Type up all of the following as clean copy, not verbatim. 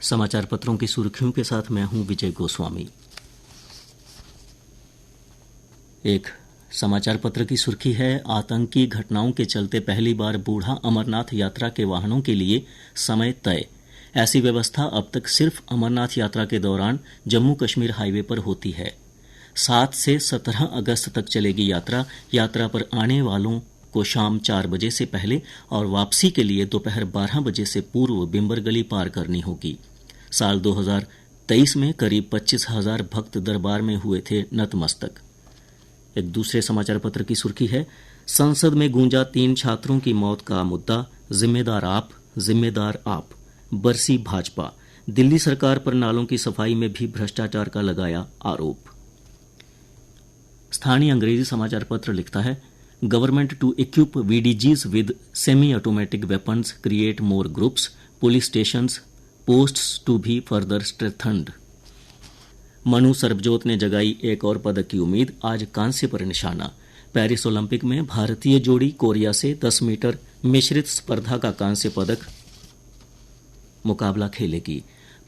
समाचार पत्रों की सुर्खियों के साथ मैं हूं विजय गोस्वामी। एक समाचार पत्र की सुर्खी है, आतंकी घटनाओं के चलते पहली बार बूढ़ा अमरनाथ यात्रा के वाहनों के लिए समय तय। ऐसी व्यवस्था अब तक सिर्फ अमरनाथ यात्रा के दौरान जम्मू कश्मीर हाईवे पर होती है। 7 से 17 अगस्त तक चलेगी यात्रा। यात्रा पर आने वालों को शाम 4 बजे से पहले और वापसी के लिए दोपहर 12 बजे से पूर्व बिंबर गली पार करनी होगी। साल 2023 में करीब 25,000 भक्त दरबार में हुए थे नतमस्तक। एक दूसरे समाचार पत्र की सुर्खी है, संसद में गूंजा 3 छात्रों की मौत का मुद्दा, जिम्मेदार आप, बरसी भाजपा। दिल्ली सरकार पर नालों की सफाई में भी भ्रष्टाचार का लगाया आरोप। स्थानीय अंग्रेजी समाचार पत्र लिखता है, government to equip VDGs with semi automatic weapons, create more groups, police stations, posts to be further strengthened. Manu Sarabjot ने जगाई एक और पदक की उम्मीद, आज कांस्य पर निशाना। पेरिस ओलंपिक में भारतीय जोड़ी कोरिया से 10 मीटर मिश्रित स्पर्धा का कांस्य पदक मुकाबला खेलेगी।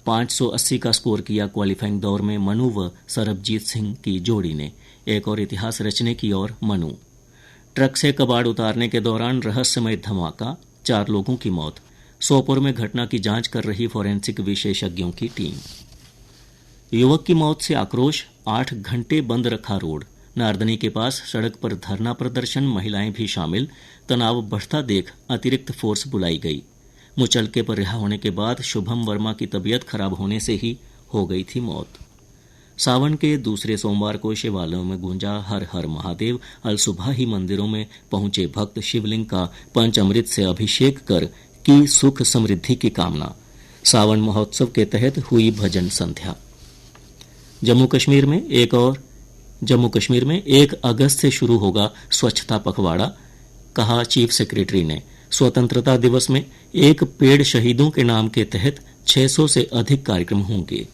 580 का स्कोर किया क्वालिफाइंग दौर में मनु व सरबजीत सिंह की जोड़ी ने। एक और इतिहास रचने की ओर मनु। ट्रक से कबाड़ उतारने के दौरान रहस्यमय धमाका, 4 लोगों की मौत। सोपोर में घटना की जांच कर रही फोरेंसिक विशेषज्ञों की टीम। युवक की मौत से आक्रोश, 8 घंटे बंद रखा रोड। नारदनी के पास सड़क पर धरना प्रदर्शन, महिलाएं भी शामिल। तनाव बढ़ता देख अतिरिक्त फोर्स बुलाई गई। मुचलके पर रिहा होने के बाद शुभम वर्मा की तबीयत खराब होने से ही हो गई थी मौत। सावन के दूसरे सोमवार को शिवालयों में गूंजा हर हर महादेव। अल सुबह ही मंदिरों में पहुंचे भक्त शिवलिंग का पंचामृत से अभिषेक कर की सुख समृद्धि की कामना। सावन महोत्सव के तहत हुई भजन संध्या। जम्मू कश्मीर में 1 अगस्त से शुरू होगा स्वच्छता पखवाड़ा, कहा चीफ सेक्रेटरी ने। स्वतंत्रता दिवस में 1 पेड़ शहीदों के नाम के तहत 600 से अधिक कार्यक्रम होंगे।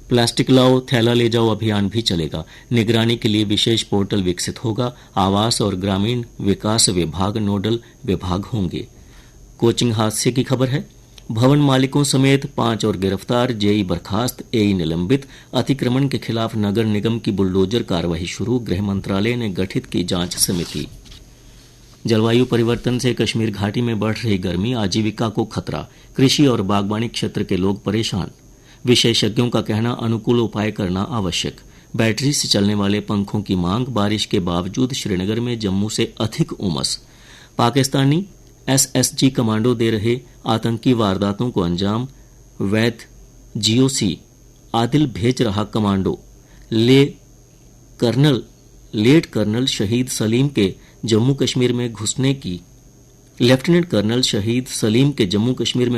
प्लास्टिक लाओ थैला ले जाओ अभियान भी चलेगा। निगरानी के लिए विशेष पोर्टल विकसित होगा। आवास और ग्रामीण विकास विभाग नोडल विभाग होंगे। कोचिंग हादसे की खबर है, भवन मालिकों समेत 5 और गिरफ्तार, जेई बर्खास्त, एई निलंबित। अतिक्रमण के खिलाफ नगर निगम की बुलडोजर कार्रवाई शुरू, गृह मंत्रालय ने गठित की जांच समिति। जलवायु परिवर्तन से कश्मीर घाटी में बढ़ रही गर्मी, आजीविका को खतरा। कृषि और बागवानी क्षेत्र के लोग परेशान। विशेषज्ञों का कहना, अनुकूल उपाय करना आवश्यक। बैटरी से चलने वाले पंखों की मांग, बारिश के बावजूद श्रीनगर में जम्मू से अधिक उमस। पाकिस्तानी एसएसजी कमांडो दे रहे आतंकी वारदातों को अंजाम, वैद जीओसी आदिल भेज रहा कमांडो। लेफ्टिनेंट कर्नल शहीद सलीम के जम्मू कश्मीर में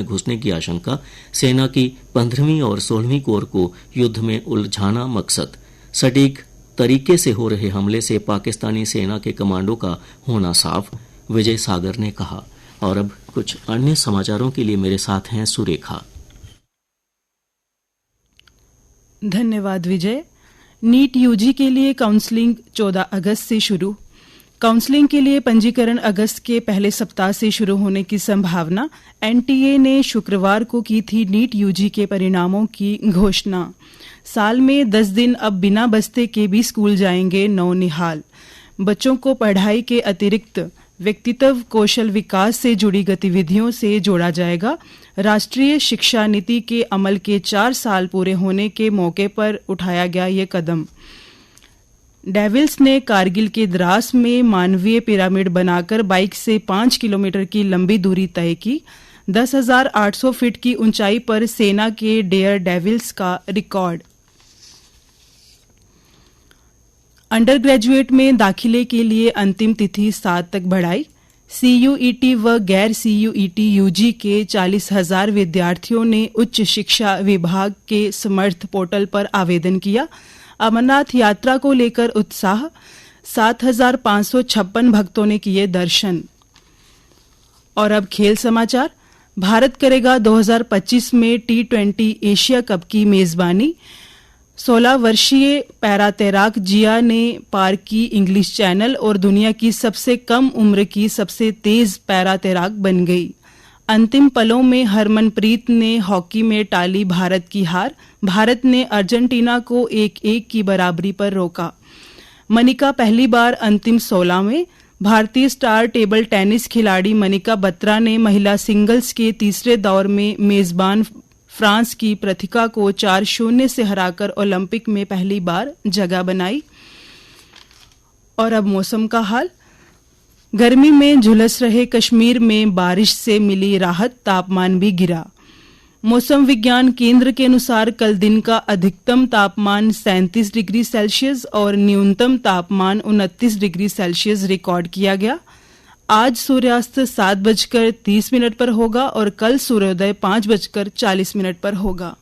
घुसने की आशंका। सेना की 15वीं और 16वीं कोर को युद्ध में उलझाना मकसद। सटीक तरीके से हो रहे हमले से पाकिस्तानी सेना के कमांडो का होना साफ, विजय सागर ने कहा। और अब कुछ अन्य समाचारों के लिए मेरे साथ हैं सुरेखा। धन्यवाद विजय। नीट यूजी के लिए काउंसलिंग 14 अगस्त से शुरू। काउंसलिंग के लिए पंजीकरण अगस्त के पहले सप्ताह से शुरू होने की संभावना। एनटीए ने शुक्रवार को की थी नीट यूजी के परिणामों की घोषणा। साल में 10 दिन अब बिना बस्ते के भी स्कूल जाएंगे नौनिहाल। बच्चों को पढ़ाई के अतिरिक्त व्यक्तित्व कौशल विकास से जुड़ी गतिविधियों से जोड़ा जाएगा। राष्ट्रीय शिक्षा नीति के अमल के 4 साल पूरे होने के मौके पर उठाया गया ये कदम। डेविल्स ने कारगिल के द्रास में मानवीय पिरामिड बनाकर बाइक से 5 किलोमीटर की लंबी दूरी तय की। 10,800 फीट की ऊंचाई पर सेना के डेयर डेविल्स का रिकॉर्ड। अंडर ग्रेजुएट में दाखिले के लिए अंतिम तिथि 7 तक बढ़ाई। सीयूईटी व गैर सीयूईटी यूजी के 40,000 विद्यार्थियों ने उच्च शिक्षा विभाग के समर्थ पोर्टल पर आवेदन किया। अमरनाथ यात्रा को लेकर उत्साह, 7,556 भक्तों ने किए दर्शन। और अब खेल समाचार। भारत करेगा 2025 में T20 एशिया कप की मेजबानी। 16 वर्षीय पैरा तैराक जिया ने पार की इंग्लिश चैनल और दुनिया की सबसे कम उम्र की सबसे तेज पैरा तैराक बन गई। अंतिम पलों में हरमनप्रीत ने हॉकी में टाली भारत की हार। भारत ने अर्जेंटीना को 1-1 की बराबरी पर रोका। मनिका पहली बार अंतिम 16 में। भारतीय स्टार टेबल टेनिस खिलाड़ी मनिका बत्रा ने महिला सिंगल्स के तीसरे दौर में मेजबान फ्रांस की प्रतिका को 4-0 से हराकर ओलंपिक में पहली बार जगह बनाई। और अब मौसम का हाल। गर्मी में झुलस रहे कश्मीर में बारिश से मिली राहत, तापमान भी गिरा। मौसम विज्ञान केंद्र के अनुसार कल दिन का अधिकतम तापमान 37 डिग्री सेल्सियस और न्यूनतम तापमान 29 डिग्री सेल्सियस रिकॉर्ड किया गया। आज सूर्यास्त 7:30 पर होगा और कल सूर्योदय 5:40 पर होगा।